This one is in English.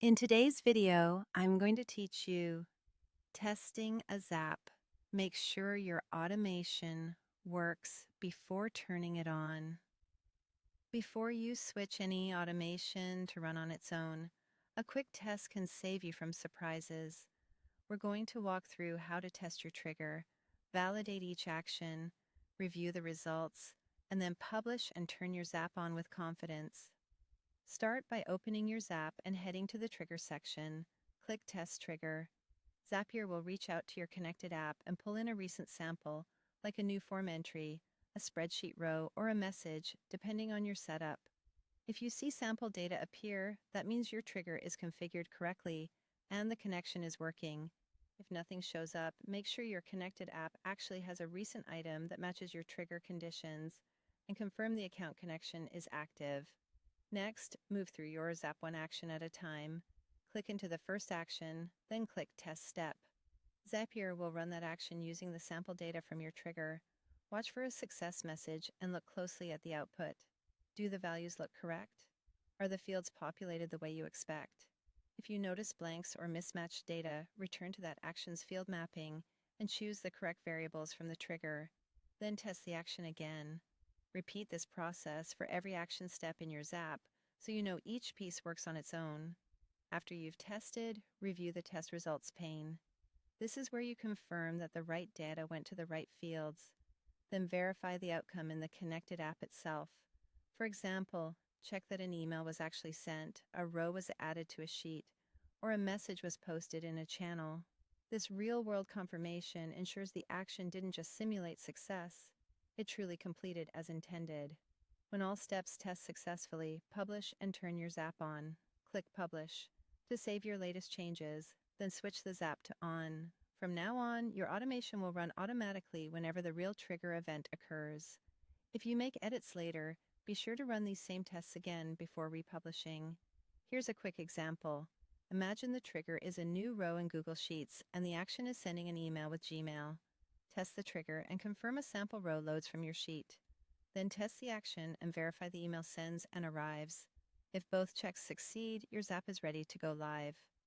In today's video, I'm going to teach you testing a Zap. Make sure your automation works before turning it on. Before you switch any automation to run on its own, a quick test can save you from surprises. We're going to walk through how to test your trigger, validate each action, review the results, and then publish and turn your Zap on with confidence. Start by opening your Zap and heading to the Trigger section. Click Test Trigger. Zapier will reach out to your connected app and pull in a recent sample, like a new form entry, a spreadsheet row, or a message, depending on your setup. If you see sample data appear, that means your trigger is configured correctly and the connection is working. If nothing shows up, make sure your connected app actually has a recent item that matches your trigger conditions and confirm the account connection is active. Next, move through your Zap one action at a time. Click into the first action, then click Test Step. Zapier will run that action using the sample data from your trigger. Watch for a success message and look closely at the output. Do the values look correct? Are the fields populated the way you expect? If you notice blanks or mismatched data, return to that action's field mapping and choose the correct variables from the trigger. Then test the action again. Repeat this process for every action step in your Zap so you know each piece works on its own. After you've tested, review the test results pane. This is where you confirm that the right data went to the right fields. Then verify the outcome in the connected app itself. For example, check that an email was actually sent, a row was added to a sheet, or a message was posted in a channel. This real-world confirmation ensures the action didn't just simulate success, it truly completed as intended. When all steps test successfully, publish and turn your Zap on. Click Publish to save your latest changes, then switch the Zap to On. From now on, your automation will run automatically whenever the real trigger event occurs. If you make edits later, be sure to run these same tests again before republishing. Here's a quick example. Imagine the trigger is a new row in Google Sheets and the action is sending an email with Gmail. Test the trigger and confirm a sample row loads from your sheet. Then test the action and verify the email sends and arrives. If both checks succeed, your Zap is ready to go live.